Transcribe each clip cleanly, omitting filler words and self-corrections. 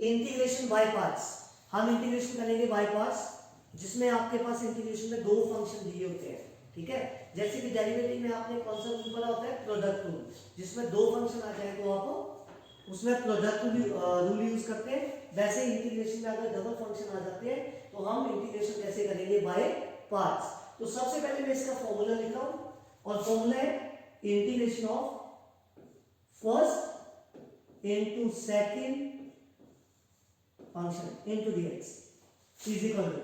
Integration by parts, हम integration करेंगे by parts, जिसमें आपके पास इंटीग्रेशन में दो फंक्शन दिए होते हैं, ठीक है। जैसे कि डेरिवेटिव में आपने कौन सा रूल पढ़ा होता है, प्रोडक्ट रूल, जिसमें दो फंक्शन आ जाए तो आप उसमें प्रोडक्ट रूल यूज करते हैं। वैसे इंटीग्रेशन में अगर डबल फंक्शन आ जाते हैं तो हम इंटीग्रेशन कैसे करेंगे, बाय पार्ट्स। तो सबसे पहले मैं इसका फॉर्मूला लिखा हूं, और फॉर्मूला है integration of first into second function into dx is equal to,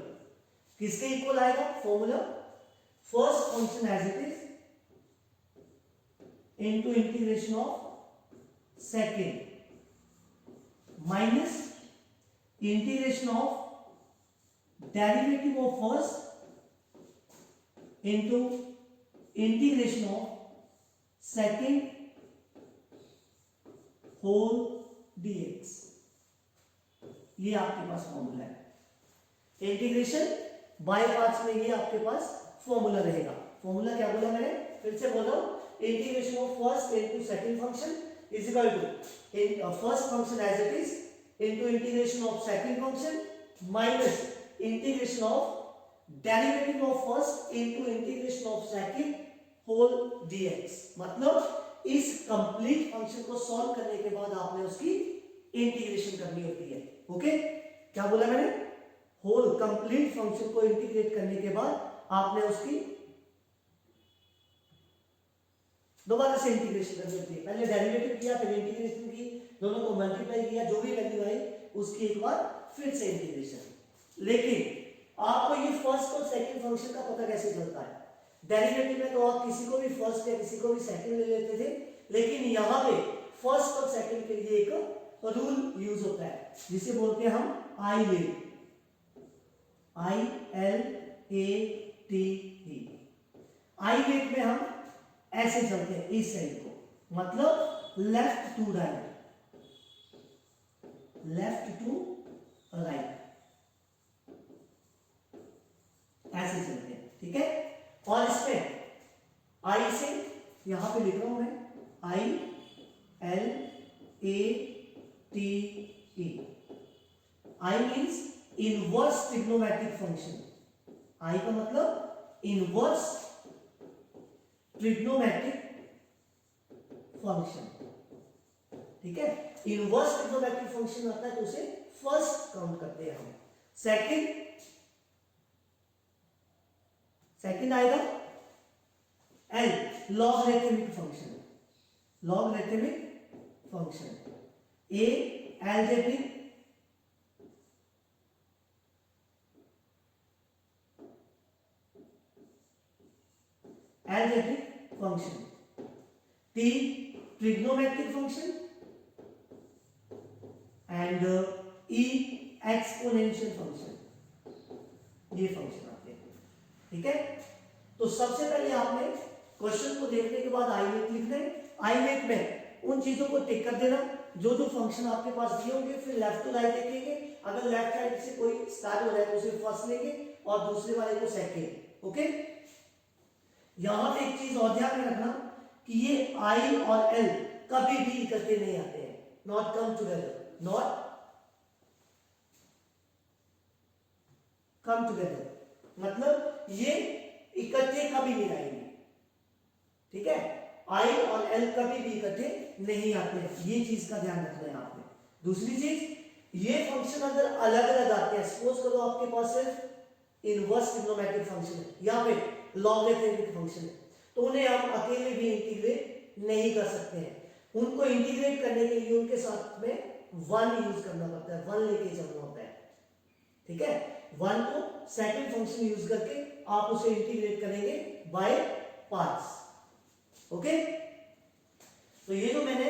किसके इक्वल आएगा formula, first function as it is into integration of second minus integration of derivative of first into integration of second whole dx. ये आपके पास formula है integration by parts में, ये आपके पास फॉर्मूला रहेगा। फॉर्मूला क्या बोला मैंने, फिर से बोलो, integration of first into second function is equal to first function as it is into integration of second function minus integration of derivative of first into integration of second whole dx. मतलब इस complete function को solve करने के बाद आपने उसकी integration करनी होती है। ओके, क्या बोला मैंने, होल कंप्लीट फंक्शन को इंटीग्रेट करने के बाद आपने उसकी दोबारा से इंटीग्रेशन करनी होती है। पहले डेरिवेटिव किया, फिर इंटीग्रेशन की, दोनों को मल्टीप्लाई किया, जो भी वैल्यू आई उसकी एक बार फिर से इंटीग्रेशन। लेकिन आपको ये फर्स्ट और सेकंड फंक्शन का पता कैसे चलता है, डेरिवेटिव में तो आप किसी को भी फर्स्ट या किसी को भी सेकंड ले लेते थे, लेकिन यहां पे फर्स्ट और सेकंड के लिए एक रूल यूज होता है जिसे बोलते हैं हम I late, ILATE। I late में हम ऐसे चलते हैं इस साइड को, मतलब left to right, left to right, ऐसे चलते हैं, ठीक है। और इसमें आई से यहां पे लिख रहा हूं मैं ILATE। I means inverse trigonometric function, I का मतलब इनवर्स ट्रिग्नोमेट्रिक फंक्शन, ठीक है। इनवर्स ट्रिग्नोमेट्रिक फंक्शन आता है तो उसे फर्स्ट काउंट करते हैं हम। सेकंड आएगा L, logarithmic function, logarithmic function. A algebraic, algebraic function। T trigonometric function and E exponential function, ये फंक्शन आते हैं, ठीक है। तो सबसे पहले आपने क्वेश्चन को देखने के बाद आई लेट लिखना है। आई लेट में उन चीजों को टिक कर देना जो जो फंक्शन आपके पास दिए होंगे, फिर लेफ्ट टू राइट देखेंगे, अगर लेफ्ट साइड से कोई स्टार्ट हो रहा है तो उसे फर्स्ट लेंगे और दूसरे वाले को सेकंड। ओके, यहां पे एक चीज और ध्यान में रखना कि ये आई और एल कभी भी इकट्ठे नहीं आते हैं, not come together, not come together, मतलब ये इकट्ठे कभी नहीं आएंगे, ठीक है। आई और एल कभी भी इकट्ठे नहीं आते हैं, ये चीज का ध्यान रखना है आपने। दूसरी चीज, ये फंक्शन अगर अलग अलग आते हैं, सपोज करो आपके पास सिर्फ इनवर्स ट्रिग्नोमेट्रिक फंक्शन है या फिर लॉगरिथमिक फंक्शन है, तो उन्हें आप अकेले भी इंटीग्रेट नहीं कर सकते हैं। उनको इंटीग्रेट करने के लिए उनके साथ में वन यूज करना पड़ता है, वन लेके चलना होता है, ठीक है। वन को सेकंड फंक्शन यूज करके आप उसे इंटीग्रेट करेंगे बाय पार्ट्स। ओके, तो ये जो मैंने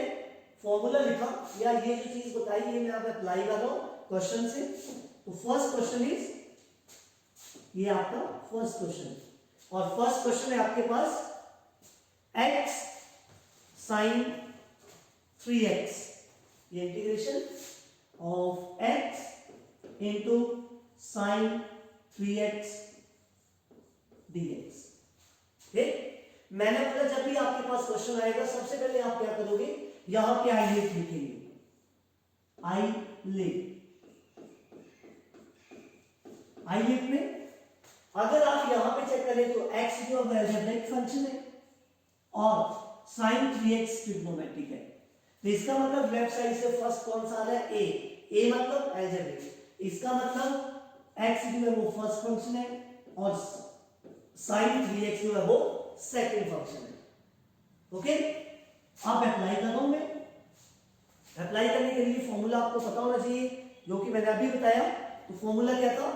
फॉर्मूला लिखा या ये जो चीज बताई, ये मैं आप अप्लाई कर रहा हूं क्वेश्चन से। तो फर्स्ट क्वेश्चन इज, ये आपका फर्स्ट क्वेश्चन, और फर्स्ट क्वेश्चन है आपके पास x sin 3x, ये integration of x into sin 3x dx। ठीक, मैंने बोला जब भी आपके पास क्वेश्चन आएगा सबसे पहले आप क्या करोगे, यहां पे आई लेट लिखेंगे, आई लेट, आइए में अगर आप यहां पे चेक करें तो x जो है अलजेब्रिक फंक्शन है और sin 3x ट्रिग्नोमेट्रिक है, तो इसका मतलब लेफ्ट साइड से फर्स्ट कौन सा आ रहा है a मतलब अलजेब्रिक, इसका मतलब x जो है वो फर्स्ट फंक्शन है और sin 3x जो है वो सेकंड फंक्शन है। ओके, आप अप्लाई कर रहा हूं मैं, अप्लाई करने के लिए फॉर्मूला आपको पता होना चाहिए जो कि मैंने अभी बताया। तो फॉर्मूला क्या था,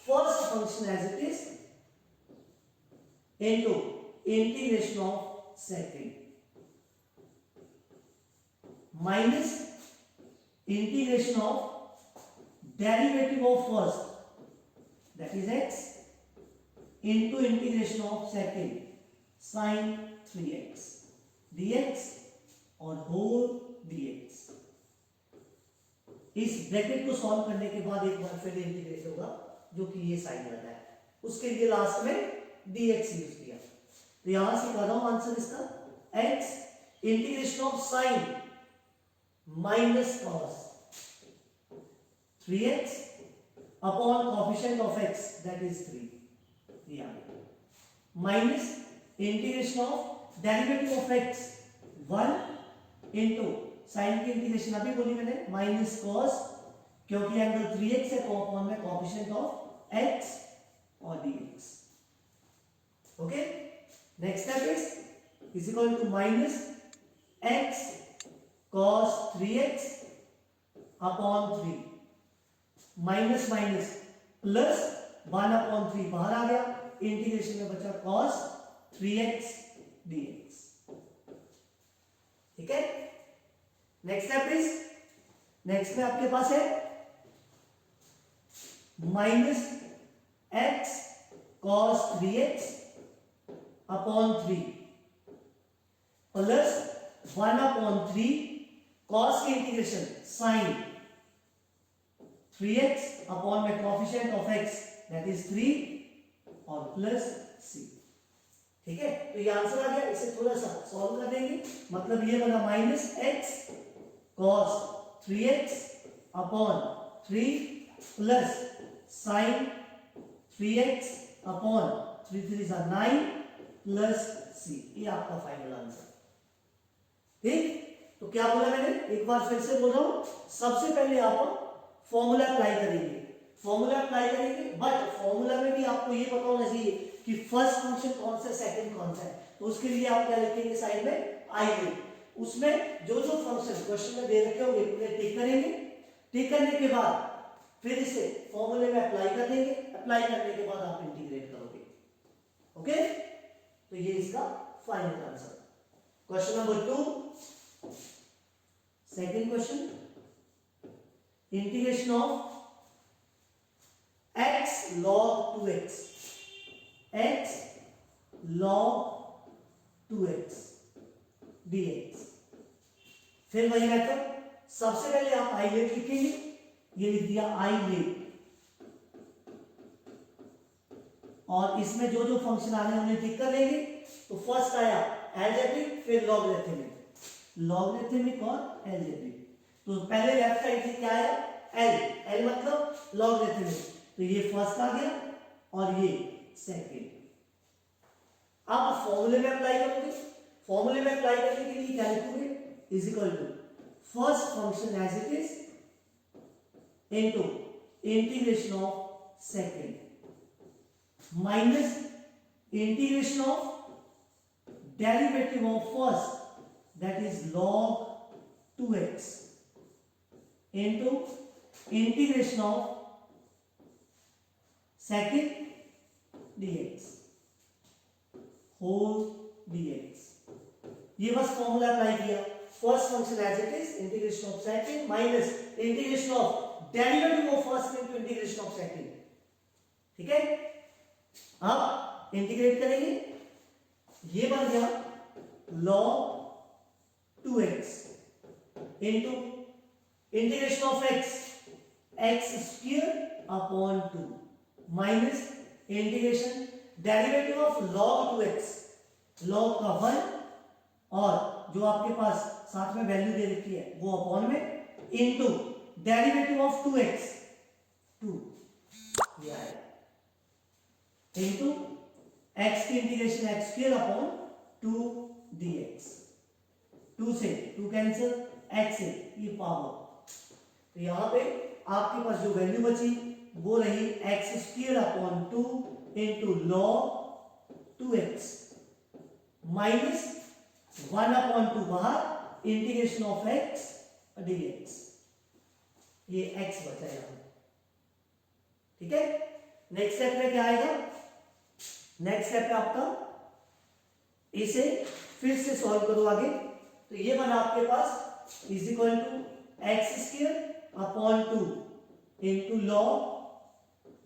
first function as it is into integration of second minus integration of derivative of first that is x into integration of second sin 3x dx और होल dx। इस ब्रैकेट को सॉल्व करने के बाद एक बार फिर इंटीग्रेट होगा जो कि ये साइन वाला है, उसके लिए लास्ट में dx यूज किया। तो यहां से कर रहा हूं आंसर इसका x integration of sign minus cos 3x upon coefficient of x that is 3 ये आ गया, minus integration of derivative of x 1 into sine की इंटीग्रेशन अभी बोली मैंने माइनस cos, क्योंकि एंगल 3x है तो अपॉन में कोएफिशिएंट ऑफ x और dx। Okay, next step is equal to minus x cos 3x upon 3 minus minus plus 1 upon 3 बाहर आ गया, इंटीग्रेशन में बचा cos 3x dx। ठीक है, नेक्स्ट स्टेप इज, नेक्स्ट में आपके पास है minus x cos 3x upon 3 plus 1 upon 3 cos की इंटीग्रेशन sin 3x अपॉन में coefficient of x that is 3 और प्लस c। ठीक है, तो ये आंसर आ गया, इसे थोड़ा सा सॉल्व कर देंगे, मतलब ये बना minus x cos 3x upon 3 plus sin 3x upon 3 3 9 plus c, ये आपका फाइनल आंसर। ठीक, तो क्या बोला मैंने, एक बार फिर से बोल रहा हूं, सबसे पहले आप फॉर्मूला अप्लाई करेंगे, फॉर्मूला अप्लाई करेंगे, बट फॉर्मूला में भी आपको ये पता होना चाहिए कि फर्स्ट फंक्शन कौन सा सेकंड कौन सा है, तो उसके लिए आप क्या लिखेंगे साइड में i, उसमें जो जो फंक्शन क्वेश्चन में दे रखे होंगे उन्हें टिक करेंगे, टिक करने के बाद फिर इसे फॉर्मूले में अप्लाई कर देंगे, अप्लाई करने के बाद आप इंटीग्रेट करोगे। ओके, तो ये इसका final answer. Question number 2, second question, integration of x log 2x, x log 2x dx। फिर वही मेथड, सबसे पहले आप i लेट लिखेंगे, ये लिख दिया i लेट, और इसमें जो जो फंक्शन आ रहे हैं उन्हें टिक कर लेंगे। तो फर्स्ट आया अलजेब्रिक, फिर लॉगरिथमिक, लॉगरिथमिक और अलजेब्रिक। तो पहले लेफ्ट साइड से क्या आया l, l मतलब लॉगरिथमिक, तो ये फर्स्ट आ गया और ये सेकंड। आप फॉर्मूले में अप्लाई करोगे, फॉर्मूले में अप्लाई करने के लिए क्या लिखोगे, is equal to first function as it is into integration of second minus integration of derivative of first that is log 2x into integration of second dx whole dx। ये बस फॉर्मूला अप्लाई किया, first function as it is integration of second minus integration of derivative of first into integration of second. ठीक है, अब integrate करेंगे, ये बन गया log 2x into integration of x square upon 2 minus integration derivative of log 2x, log का 1 और जो आपके पास साथ में वैल्यू दे रखी है वो अपॉन में इनटू डेरिवेटिव ऑफ 2x 2, ये आएगा इंटू एक्स की integration X square upon 2 dx, 2 से 2 कैंसिल, x से ये पावर, तो यहां पे आपके पास जो वैल्यू बची वो रही x square upon 2 into log 2x minus 1 upon 2 बाहर इंटीग्रेशन ऑफ x dx, ये x बचा यहां। ठीक है, नेक्स्ट स्टेप में क्या आएगा, नेक्स्ट स्टेप पे आपका इसे फिर से सॉल्व करो आगे, तो ये बना आपके पास is equal to x square upon 2 into log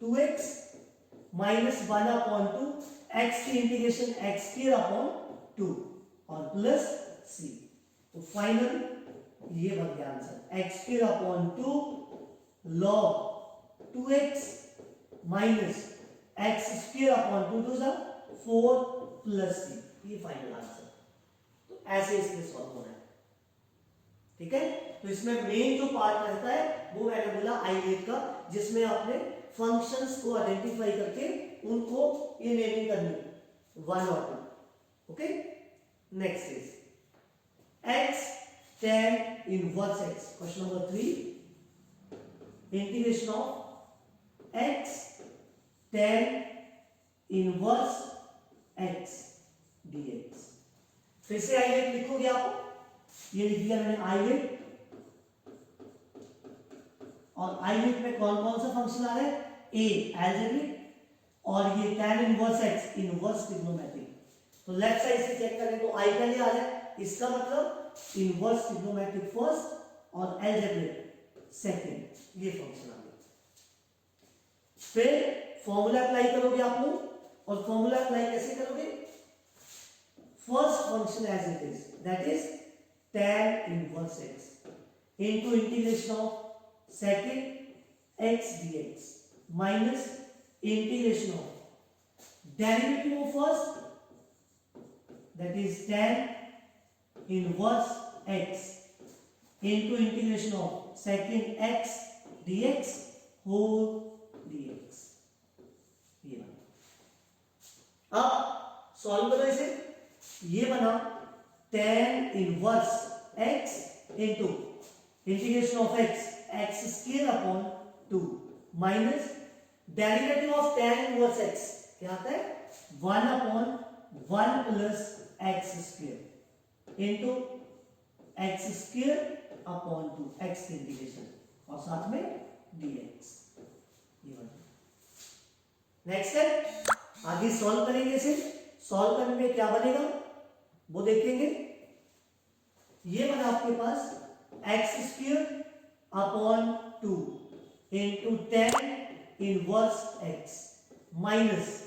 2x minus 1 upon 2 x की इंटीग्रेशन एक्स स्क्वायर अपॉन 2 और प्लस c, तो फाइनल ये बन गया answer X square upon 2 log 2x minus x square upon 2 two 4 plus c, ये final answer. तो ऐसे इसमें सॉल्व होना है। ठीक है, तो इसमें मेन जो पार्ट रहता है वो मैंने बोला आईलेट का, जिसमें आपने फंक्शंस को आइडेंटिफाई करके उनको ये नेमिंग करनी 1 और 2। Okay, next is x tan inverse x, question number 3, integration of x tan inverse x dx। फिर से आईलेट लिखोगे आप, ये लिख दिया मैंने आईलेट, और आईलेट में कौन कौन सा फंक्शन आ रहा है, a अलजेब्रिक, और ये tan inverse x inverse trigonometric. तो लेफ्ट साइड से चेक करें तो आई पहले आ रहा है, इसका मतलब इनवर्स ट्रिग्नोमेट्रिक फर्स्ट और अलजेब्रिक सेकंड, ये फंक्शन आ गया। फिर फॉर्मूला अप्लाई करोगे आप लोग, और फॉर्मूला अप्लाई कैसे करोगे, first function as it is, that is tan inverse x into integration of second x dx minus integration of derivative of first, that is tan inverse x into integration of second x dx whole dx। ये बना, अब solve करो इसे, ये बना tan inverse x into integration of x square upon 2 minus derivative of tan inverse x क्या आता है 1 upon 1 plus x square into x square upon 2 x की इंटीग्रेशन और साथ में dx। नेक्स्ट है, आगे सॉल्व करेंगे इसे, सॉल्व करने में क्या बनेगा वो देखेंगे। ये बना आपके पास X square upon 2 into tan inverse x minus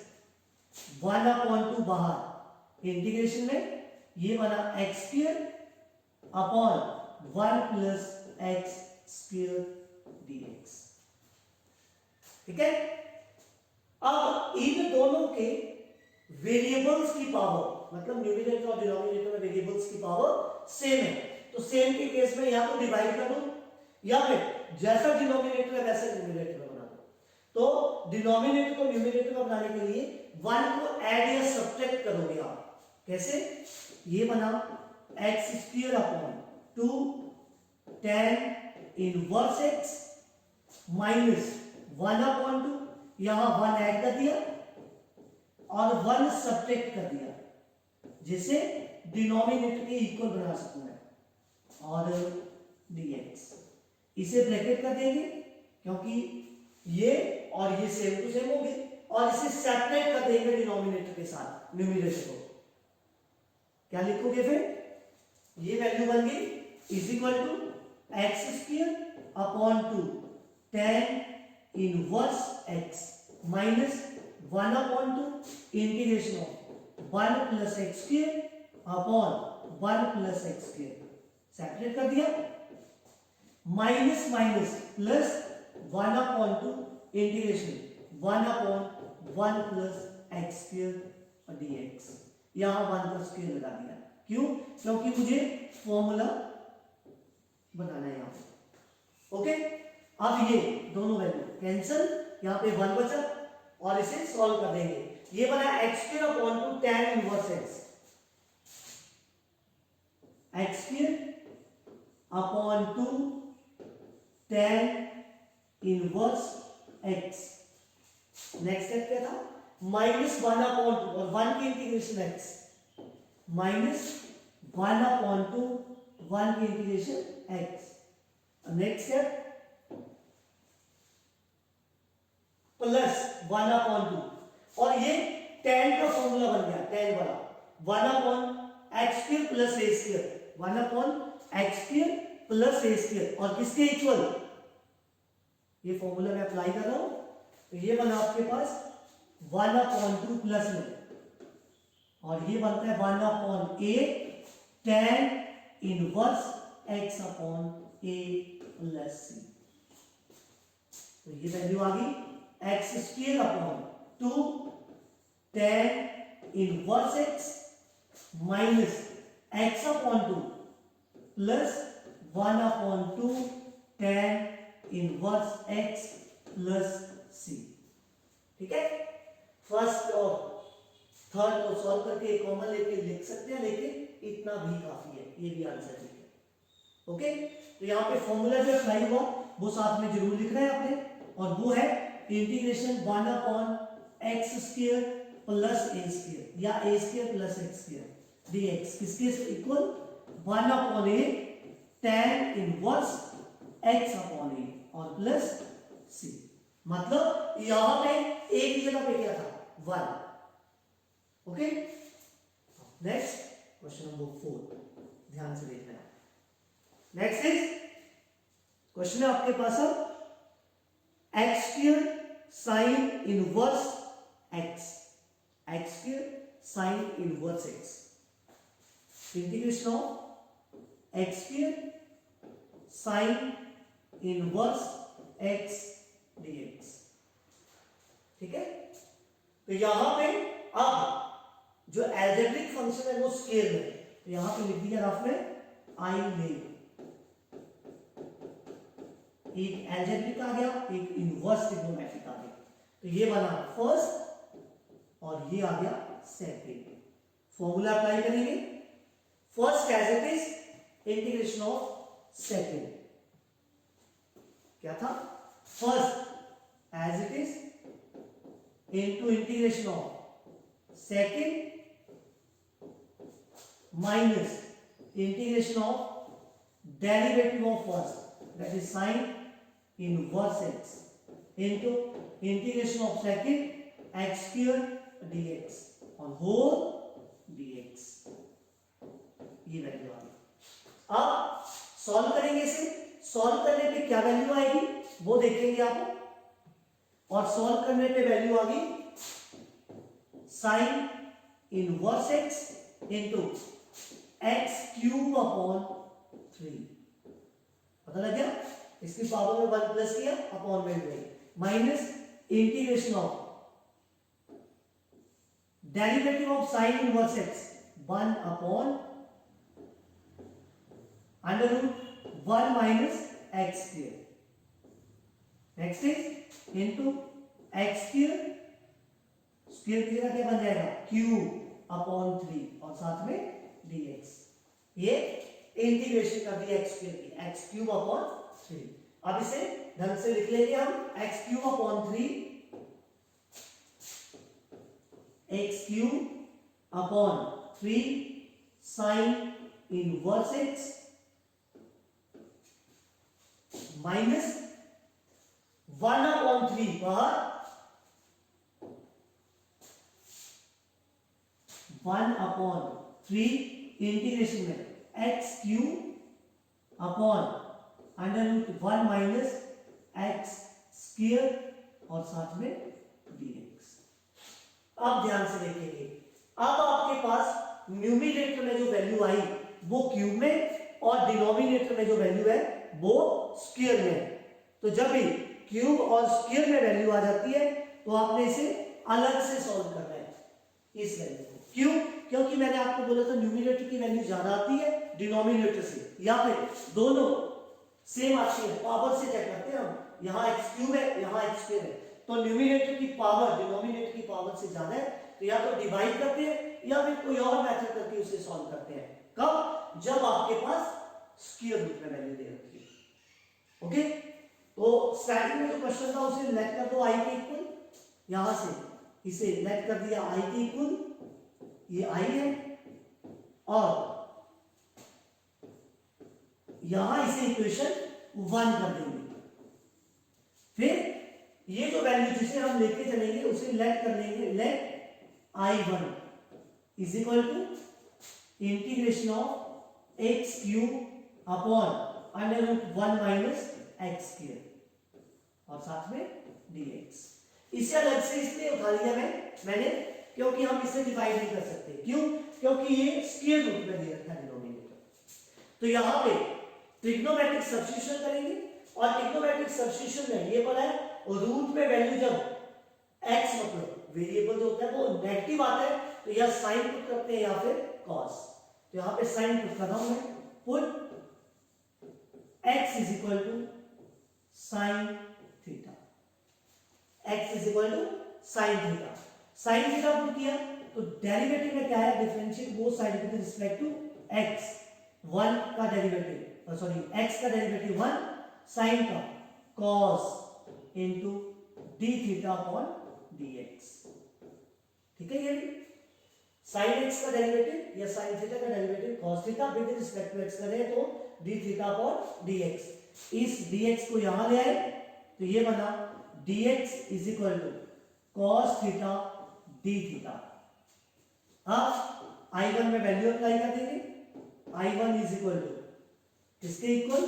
1 upon 2 बाहर इंटीग्रेशन में, ये बना X square upon 1 plus x square dx। ठीक है, अब इन दोनों के वेरिएबल्स की पावर, मतलब न्यूमरेटर और डिनोमिनेटर में वेरिएबल्स की पावर सेम है, तो सेम के केस में या तो डिवाइड कर दो या फिर जैसा डिनोमिनेटर है वैसे न्यूमरेटर बना दो। तो डिनोमिनेटर को न्यूमरेटर में बनाने के लिए 1 को ऐड या सब्ट्रैक्ट करोगे आप, कैसे, ये बना X square upon 2 tan inverse x minus 1 upon 2, यहां 1 ऐड कर दिया और 1 सब्ट्रैक्ट कर दिया, जिसे डिनोमिनेटर के इक्वल बना सकूं मैं, और dx, इसे ब्रैकेट कर देंगे क्योंकि ये और ये सेम टू सेम हो गए, और इसे सेपरेट कर देंगे डिनोमिनेटर के साथ न्यूमरेटर को। क्या लिखोगे फिर, ये वैल्यू बन गई is equal to x square upon 2 tan inverse x minus 1 upon 2 integration of 1 plus x square upon 1 plus x square, separate कर दिया, minus minus plus 1 upon 2 integration 1 upon 1 plus x square dx, यहां 1 का square लगा दिया, क्यों, क्योंकि मुझे formula बनाना है यहां पे। ओके, अब ये दोनों वैल्यू कैंसिल, यहां पे 1 बचा, और इसे सॉल्व कर देंगे। ये बना X square upon two tan inverse x, X square upon two tan inverse x. Next step क्या था, माइनस 1 अपॉन टू, और 1 की integration x, minus 1 upon to 1 की integration x. Next step plus 1 upon to, और ये tan का formula बन गया, tan वाला 1 upon X square plus A square, 1 upon X square plus A square, और किसके इक्वल, ये फॉर्मूला मैं अप्लाई कर रहा हूं, तो ये बना आपके पास 1 अपॉन टू प्लस में, और ये बनता है 1 upon A tan inverse x upon A plus C. तो ये वैल्यू आ गई X square upon two tan inverse x minus x upon two plus 1 upon two tan inverse x plus C. ठीक है, फर्स्ट और थर्ड को solve करके common लेके लिख सकते हैं, लेकिन इतना भी काफी है, ये भी आंसर है। ओके, तो यहाँ पे फॉर्मूला जो अप्लाई हुआ वो साथ में जरूर लिखना है आपने, और वो है integration 1 upon X square plus A square, या A square plus x square DX, किसके equal 1 upon A tan inverse X upon A और प्लस सी। मतलब यहां पे ए की जगह पे क्या था 1। ओके, नेक्स्ट क्वेश्चन नंबर 4, ध्यान से देखना है। नेक्स्ट इज क्वेश्चन है आपके पास X square sine inverse x, X square sine inverse X, integration of X square sine inverse X DX. ठीक है, तो यहां पे अब जो एल्जेब्रिक फंक्शन है वो स्केल में, तो यहां पे लिख दिया ग्राफ में आई ले, एक एल्जेब्रिक आ गया, एक इनवर्स ट्रिग्नोमेट्रिक आ गया, तो ये बना फर्स्ट और ये आ गया सेकंड। फॉर्मूला अप्लाई करेंगे, first as it is integration of second, क्या था first as it is into integration of second minus integration of derivative of first, that is sin inverse x into integration of second x square dx on whole dx। ये value आ गई। अब solve करेंगे इसे, solve करने पे क्या value आएगी वो देखेंगे आप, और सॉल्व करने पे वैल्यू आ गई sin inverse x into x cube upon 3। पता लग गया, इसकी पावर में 1 प्लस किया अपॉन में गई, minus integration of derivative of sine inverse x 1 upon under root 1 minus x square, next is into x square, square की जगह क्या बन जाएगा क्यूब अपॉन 3 और साथ में dx। ये इंटीग्रेशन कर दिया एक्स स्क्वायर की, एक्स क्यूब अपॉन 3। अब इसे ढंग से लिख लेंगे हम, x cube upon 3, x cube upon 3 sine inverse x minus 1 upon 3 बाहर 1 अपॉन 3 इंटीग्रेशन में x cube upon under root 1 minus x square और साथ में dx। अब ध्यान से देखेंगे, अब आपके पास न्यूमरेटर में जो वैल्यू आई वो क्यूब में, और डिनोमिनेटर में जो वैल्यू है वो स्क्वायर में है। तो जब भी क्यूब और स्क्वायर में वैल्यू आ जाती है तो आपने इसे अलग से सॉल्व करना है इस वैल्यू को। क्यों? क्योंकि मैंने आपको बोला था न्यूमरेटर की वैल्यू ज्यादा आती है डिनोमिनेटर से, या फिर दोनों सेम आती है, पावर से चेक करते हैं हम, यहाँ एक्स क्यूब है यहाँ एक्स स्क्वायर है, तो न्यूमिनेटर की पावर डिनोमिनेटर की पावर से ज्यादा है, तो या तो डिवाइड करते हैं या फिर कोई और मेथड करके उसे सॉल्व करते हैं। कब? जब आपके पास स्क्वायर रूट में वैल्यू दे रखी है। ओके, तो स्टार्टिंग में जो क्वेश्चन था उसे लेट कर दो आई के इक्वल, यहां से इसे लेट कर दिया आई के इक्वल, ये आई है, और यहां इसे इक्वेशन 1 कर देंगे। फिर ये जो वैल्यू जिसे हम लेके चलेंगे उसे लेट कर लेंगे, let I1 is equal to integration of x cube upon under root 1 minus x square और साथ में dx। इसे अलग से इसलिए उठा लिया मैंने क्योंकि हम इसे डिवाइड नहीं कर सकते। क्यों? क्योंकि ये स्क्वायर रूट में दे रखा है डिनोमिनेटर। तो यहां पे ट्रिग्नोमेट्रिक सब्स्टिट्यूशन करेंगे, और ट्रिग्नोमेट्रिक सब्स्टिट्यूशन में ये बोला है रूट में वैल्यू जब x मतलब वेरिएबल जो होता है वो नेगेटिव आता है तो या साइन पुट करते हैं या फिर कॉस। तो यहां पे साइन पुट कर रहा हूं मैं, put x is equal to sine theta, x is equal to sine theta. Sine theta put किया तो डेरिवेटिव में क्या है, differentiate both side with respect to x, 1 का डेरिवेटिव सॉरी x का डेरिवेटिव 1, साइन का cos into d theta upon dx। ठीक है, ये sin x का डेरिवेटिव या sin थीटा का derivative cos theta with respect to x करें तो d थीटा अपॉन dx। इस dx को यहां ले आए तो ये बना dx is equal to cos theta d theta. अब I1 में वैल्यू अप्लाई कर देंगे, I1 इज इक्वल टू किसके इक्वल,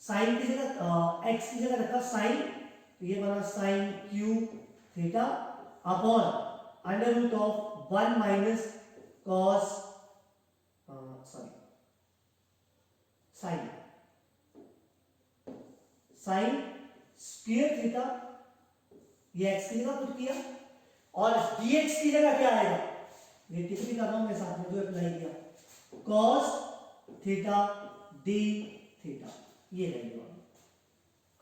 साइन की जगह x की जगह रखा साइन, तो ये बना sine cube theta upon under root of 1 minus cos sorry sine sine square theta, ये x की जगह पुट किया, और dx की जगह क्या आएगा, ये टिक भी कर रहा हूं मैं साथ में जो अप्लाई किया, cos थीटा d थीटा, ये वैल्यू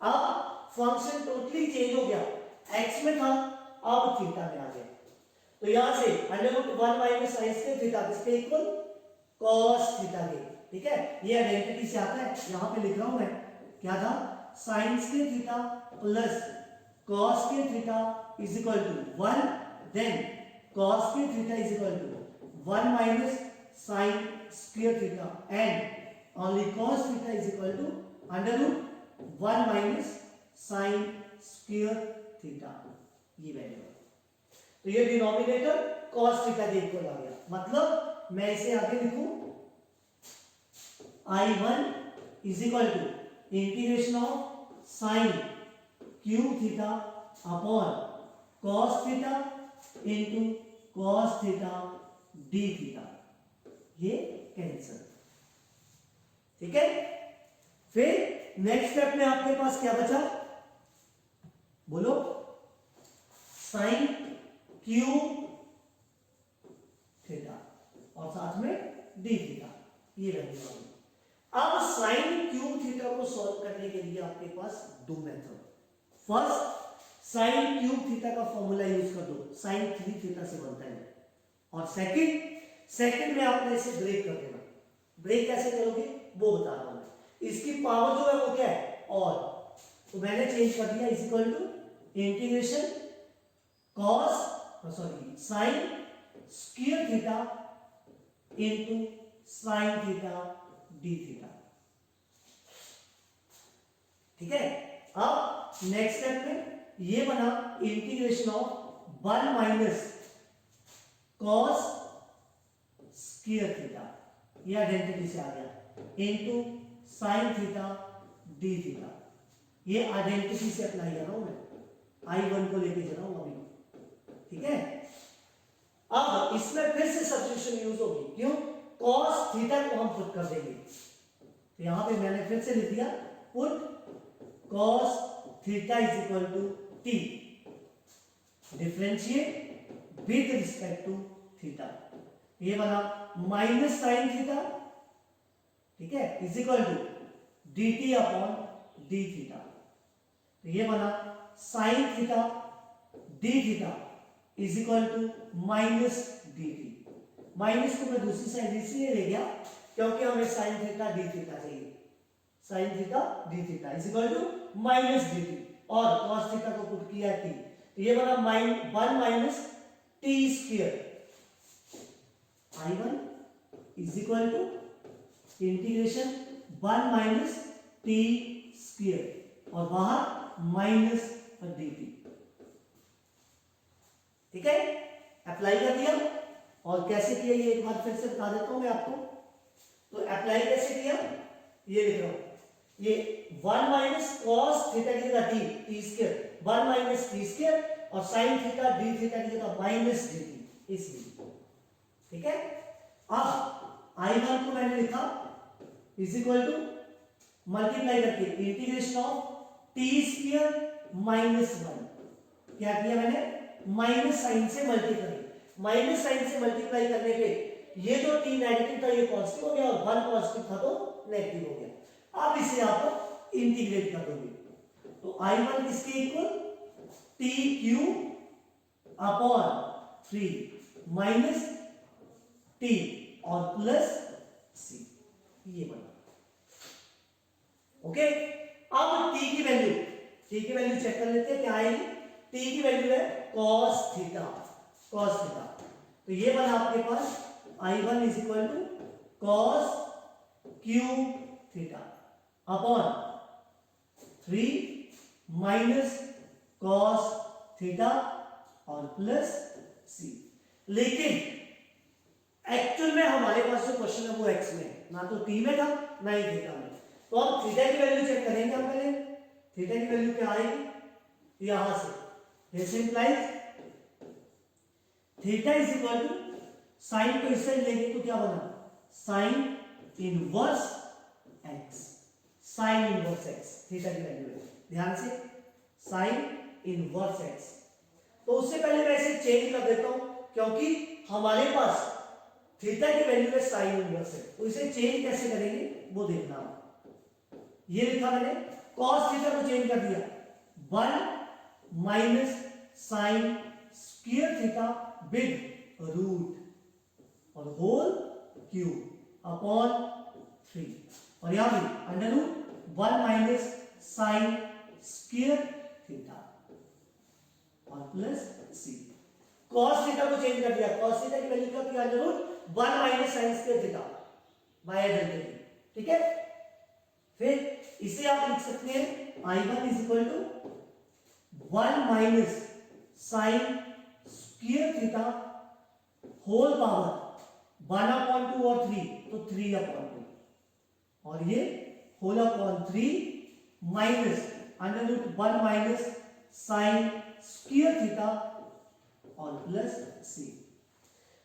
आ। अब फंक्शन टोटली चेंज हो गया, x में था अब थीटा में आ गया, तो यहां से under root 1 minus sine square theta किसके इक्वल, cos थीटा के। ठीक है, ये आइडेंटिटी से आता है, यहां पे लिख रहा हूं मैं, क्या था, sine square theta plus cos square theta is equal to 1, then cos square theta is equal to 1 minus sine square theta and only cos theta is equal to under root 1 minus sine square theta, ये value है। तो ये denominator cos theta के equal आ गया, मतलब मैं इसे आगे लिखूं I1 is equal to integration of sine cube theta upon cos theta into cos theta d theta, ये कैंसिल। ठीक है, फिर नेक्स्ट स्टेप में आपके पास क्या बचा, बोलो, साइन क्यूब थीटा और साथ में डी थीटा, ये वैल्यू आ गई। अब साइन क्यूब थीटा को सॉल्व करने के लिए आपके पास दो method, first sign cube theta का फॉर्मूला यूज कर दो, साइन 3 थीटा से बनता है, और सेकंड में आपने इसे ब्रेक कर देना। ब्रेक कैसे करोगे वो बता रहा हूं, इसकी पावर जो है वो क्या है, और तो मैंने चेंज कर दिया, is equal to integration sine square theta into sine theta d theta. ठीक है, अब नेक्स्ट स्टेप में ये बना integration of 1 minus cos square theta, ये आइडेंटिटी से आ गया, into sine theta d theta, ये आइडेंटिटी से अप्लाई कर रहा हूं मैं, I1 को लेके चला हूं अभी। ठीक है, अब इसमें फिर से सब्स्टिट्यूशन यूज होगी, क्यों, cos थीटा को हम पुट कर देंगे, तो यहां पे मैंने फिर से लिख दिया, put cos theta is equal to t, differentiate with respect to theta, ये बना माइनस साइन थीटा, ठीक है, is equal to dt upon d theta, तो ये बना sine theta d theta is equal to minus d t. Minus को मैं दूसरी साइड इसलिए ले गया क्योंकि हमें साइन थीटा डी थीटा चाहिए। Sine theta d theta is equal to minus d t और कॉस थीटा को पुट किया टी, तो ये बना one minus t square. I1 is equal to integration 1 minus t square और बाहर माइनस डी टी। ठीक है, अप्लाई कर दिया। और कैसे किया ये एक बार फिर से बता देता हूं मैं आपको। तो अप्लाई कैसे किया, ये लिख रहा हूं, ये 1 माइनस कॉस थीटा की जगह D T square, 1 minus t square और साइन थीटा डी थीटा की जगह माइनस डी टी, इसलिए। ठीक है, अब I1 को मैंने लिखा इज इक्वल टू मल्टीप्लाई करके integration of T square minus 1। क्या किया मैंने, माइनस साइन से मल्टीप्लाई, माइनस साइन से मल्टीप्लाई करने पे ये जो टी नेगेटिव था ये पॉजिटिव हो गया और 1 पॉजिटिव था तो नेगेटिव हो गया। अब इसे आप इंटीग्रेट कर दोगे तो I1 किसके equal, T Q upon 3 minus T और प्लस सी, ये बना। ओके, अब टी की वैल्यू चेक कर लेते हैं क्या आएगी। टी की वैल्यू है cos थीटा, cos थीटा, तो ये बना आपके पास I1 is equal to cos cube theta upon 3 minus cos theta और प्लस सी। लेकिन एक्चुअल में हमारे पास जो क्वेश्चन है वो एक्स में, ना तो टी में था ना ही थीटा में। तो अब थीटा की वैल्यू चेक करेंगे हम पहले। थीटा की वैल्यू क्या आएगी, यहां से this implies theta is equal to sine को इस साइड लेंगे तो क्या बना, sine inverse x, sine inverse x theta की वैल्यू है, ध्यान से, साइन इनवर्स एक्स। तो उससे पहले मैं इसे चेंज कर देता हूं क्योंकि हमारे पास थीटा की वैल्यू है साइन इनवर्स है, तो इसे चेंज कैसे करेंगे वो देखना। ये लिखा मैंने, cos थीटा को चेंज कर दिया 1 minus sine square theta with root और होल क्यूब अपॉन 3 और यहां भी under root 1 minus sine square theta और प्लस सी। cos थीटा को चेंज कर दिया, cos थीटा की वैल्यू क्या थी, under root 1 minus sine square theta by delta. ठीक है, फिर इसे आप लिख सकते हैं I1 is equal to 1 minus sine square theta whole power 1/2 और 3 तो 3/2 और ये whole upon 3 minus under root 1 minus sine square theta और प्लस सी।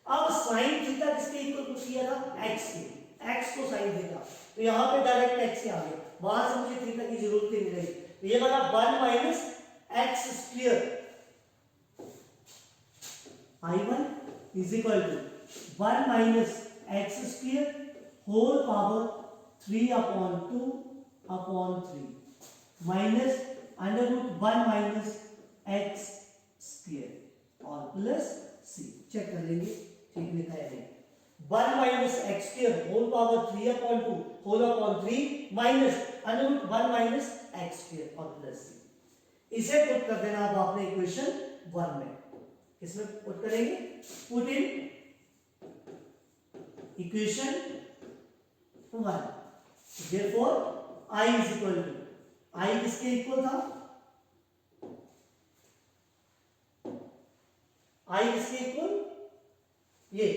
अब साइन थीटा किसके इक्वल किया था, एक्स के, एक्स को साइन थीटा, तो यहां पे डायरेक्ट एक्स आ गया, वहां से मुझे थीटा की जरूरत ही नहीं रही। तो ये बना 1 minus x square. I1 is equal to 1 minus x square whole power 3/2 upon 3 minus under root 1 minus x square और प्लस सी। चेक कर लेंगे ठीक लिखा है नहीं। 1 minus x square whole power 3/2 whole upon 3 minus under root 1 minus x square और plus C. इसे put कर देना अब आपने इक्वेशन 1 में। किसमें पुट करेंगे, put in equation 1। Therefore I is equal to, I किसके इक्वल था, I किसके इक्वल, ये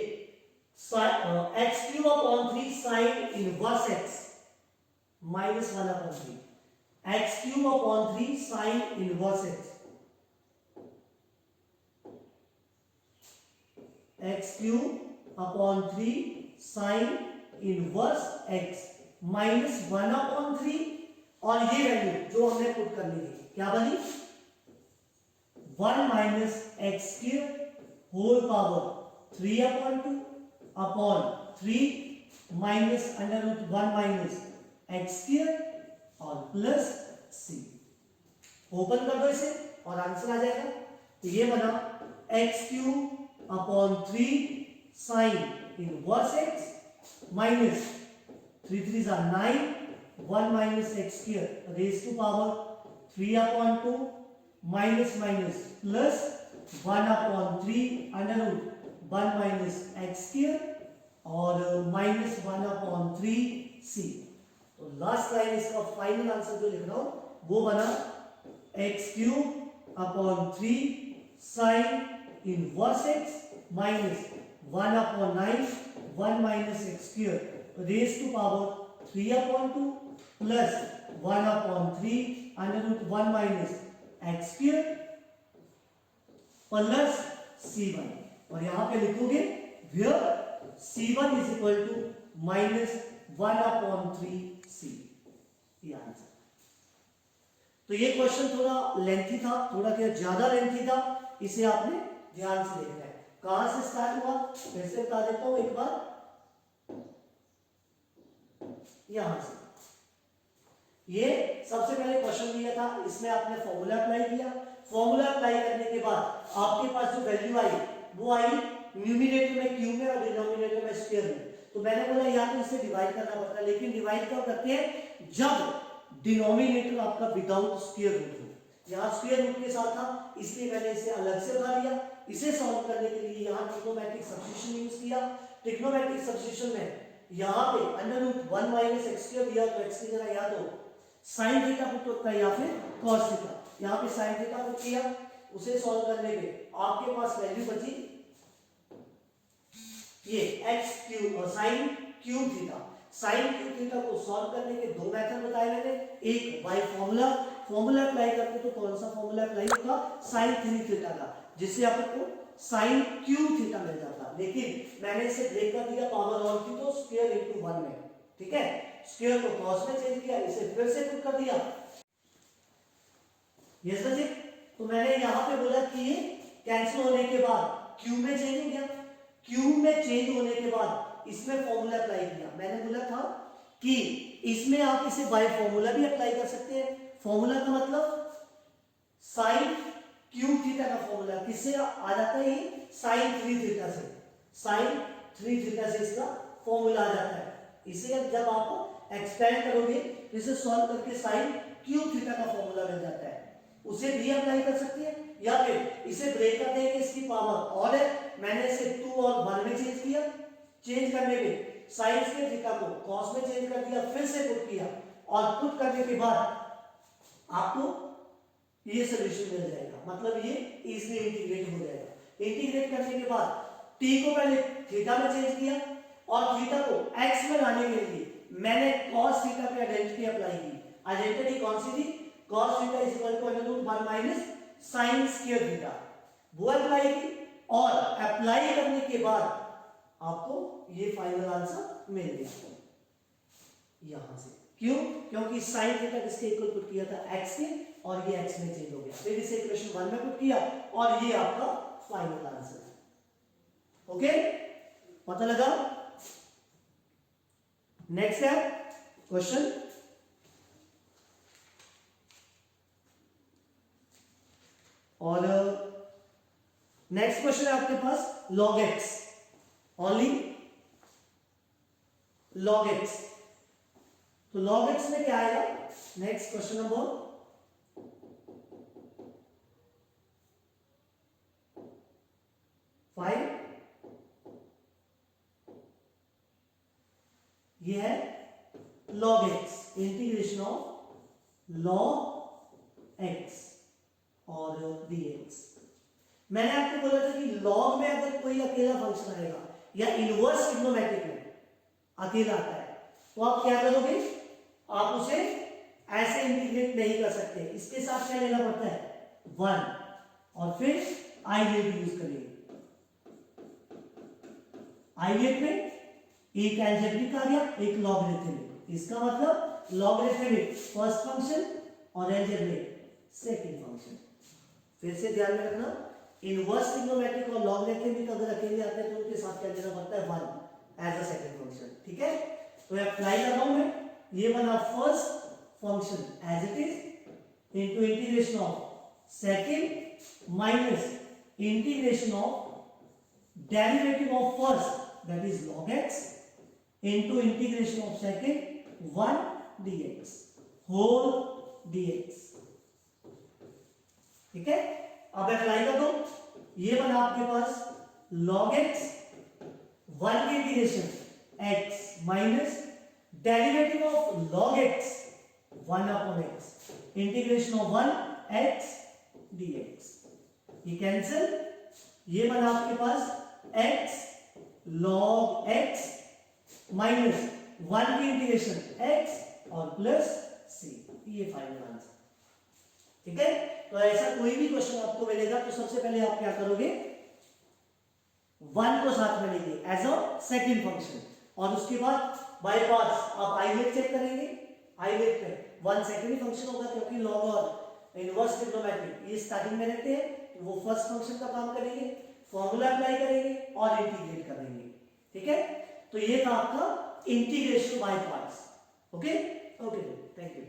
x cube upon 3 sine inverse x minus 1/3, x cube upon 3 sine inverse x, x cube upon 3 sine inverse x minus 1/3 और ये value जो हमने put करनी थी क्या बनी, 1 minus x cube whole power 3/2 upon 3 minus under root 1 minus x cube और plus C. Open कर दो इसे और आंसर आ जाएगा। तो ये बना x³/3 sine inverse x minus 3 3 are 9 1 minus x² raised to power 3/2 minus minus plus 1/3 under root 1 minus x² और माइनस 1/3 c। तो लास्ट लाइन इसका फाइनल आंसर जो लिख रहा हूं वो बना x³/3 sine inverse x minus 1/9 1 minus x² raised to power 3/2 plus 1/3 under root 1 minus x² plus c1 और यहां पे लिखोगे where c1 is equal to minus 1/3 c। ये आंसर। तो ये क्वेश्चन थोड़ा लेंथी था, थोड़ा क्या ज्यादा लेंथी था, इसे आपने ध्यान से देखना है। कहां से स्टार्ट हुआ फिर से बता देता हूं एक बार, यहां से। ये सबसे पहले क्वेश्चन दिया था, इसमें आपने फॉर्मूला अप्लाई किया। फॉर्मूला अप्लाई करने के बाद आपके पास जो वैल्यू आई वो आई न्यूमरेटर में क्यूब में और डिनोमिनेटर में स्क्वायर में। तो मैंने बोला या तो इसे डिवाइड करना पड़ता है, लेकिन डिवाइड कब करते हैं जब डिनोमिनेटर आपका विदाउट स्क्वायर रूट हो। यहाँ स्क्वायर रूट के साथ था इसलिए मैंने इसे अलग से उठा लिया। इसे सॉल्व करने के लिए यहाँ ट्रिग्नोमेट्रिक सब्स्टिट्यूशन यूज किया। ट्रिग्नोमेट्रिक सब्स्टिट्यूशन में यहाँ पे अंडर रूट 1 माइनस x² दिया तो x की जगह या तो साइन थीटा पुट होता है या फिर कॉस थीटा। यहाँ पे साइन थीटा पुट किया, उसे सॉल्व करने पे आपके पास वैल्यू बची ये x³ और sign cube theta. Sign cube theta को सॉल्व करने के दो मेथड बताए मैंने, एक बाय फॉर्मूला, फॉर्मूला अप्लाई करते तो कौन सा फॉर्मूला अप्लाई होगा साइन 3 थीटा का, जिससे आपको साइन क्यूब थीटा मिल जाता। लेकिन मैंने इसे ब्रेक कर दिया पावर ऑन की तो स्क्वायर इनटू 1 में, ठीक है। स्क्वायर को कॉस में चेंज किया, इसे फिर से पुट कर दिया। यस जी। तो मैंने यहां पे बोला कि ये कैंसिल होने के बाद क्यूब में चेंज हो गया। क्यूब में चेंज होने के बाद इसमें फॉर्मूला अप्लाई किया। मैंने बोला था कि इसमें आप इसे बाय फॉर्मूला भी अप्लाई कर सकते हैं। फॉर्मूला का मतलब साइन क्यूब थीटा का फॉर्मूला किससे आ जाता है, ये साइन 3 थीटा से। साइन 3 थीटा से इसका फॉर्मूला आ जाता है। इसे जब आप एक्सपेंड करोगे तो इसे सॉल्व करके साइन क्यूब थीटा का फॉर्मूला मिल जाता है। उसे भी अप्लाई कर सकते हैं या फिर इसे ब्रेक कर देंगे, इसकी पावर और है, मैंने इसे 2 और 1 में चेंज किया। चेंज करने पे साइन के थीटा को कॉस में चेंज कर दिया, फिर से पुट किया और पुट करने के बाद आपको ये सॉल्यूशन मिल जाएगा। मतलब ये इजीली इंटीग्रेट हो जाएगा। इंटीग्रेट करने के बाद t को पहले थीटा में चेंज किया और थीटा को x में लाने के लिए मैंने cos थीटा पे आइडेंटिटी अप्लाई की। आइडेंटिटी कौन सी थी, cos theta is equal to under root 1 minus sin square theta, वो अप्लाई की। और अप्लाई करने के बाद आपको ये फाइनल आंसर मिल गया यहां से। क्यों, क्योंकि sin थीटा किसके इक्वल पुट किया था x के, और ये x में चेंज हो गया। फिर इसे इक्वेशन 1 में पुट किया और ये आपका फाइनल आंसर है। ओके, पता लगा। नेक्स्ट है क्वेश्चन, और नेक्स्ट क्वेश्चन है आपके पास log x, only log x। तो log x में क्या आएगा, नेक्स्ट क्वेश्चन नंबर 5। ये है log x, integration of log x और dx। मैंने आपको बोला था कि log में अगर कोई अकेला फंक्शन आएगा या इनवर्स ट्रिग्नोमेट्रिक में अकेला आता है तो आप क्या करोगे, आप उसे ऐसे इंटीग्रेट नहीं कर सकते। इसके साथ क्या लेना पड़ता है 1 और फिर आइडेंटिटी यूज करेंगे। आइडेंटिटी में एक एल्जेब्रिक आ गया, एक लॉगरिथमिक। इसका मतलब लॉगरिथमिक फर्स्ट फंक्शन और एल्जेब्रिक सेकंड फंक्शन। फिर से ध्यान में रखना, इनवर्स ट्रिग्नोमेट्रिक और लॉगरिथमिक अगर अकेले आते हैं तो उनके साथ क्या लेना पड़ता है 1 एज अ सेकंड फंक्शन, ठीक है। तो अप्लाई कर रहा हूं मैं, ये बना first function as it is into integration of second minus integration of derivative of first that is log x into integration of second 1 dx whole dx. ठीक है, अब अप्लाई कर दो, ये बना आपके पास log x 1 की integration x minus derivative of log x 1 upon x integration of 1 x dx. ये कैंसिल, ये बना आपके पास x log x माइनस 1 की इंटीग्रेशन x और प्लस c. ये फाइनल आंसर. ठीक है, तो ऐसा कोई भी क्वेश्चन आपको मिलेगा तो सबसे पहले आप क्या करोगे, 1 को साथ में लेंगे एज अ सेकंड फंक्शन, और उसके बाद बाय पार्ट्स आप आई वेट चेक करेंगे. आई वेट पे 1 सेकंड फंक्शन होगा क्योंकि लॉग और इनवर्स ट्रिग्नोमेट्रिक ये स्टार्टिंग में रहते हैं, तो वो फर्स्ट फंक्शन का काम करेंगे, फॉर्मूला अप्लाई करेंगे और इंटीग्रेट करेंगे. ठीक है, तो ये था आपका integration by parts. Okay okay, thank you.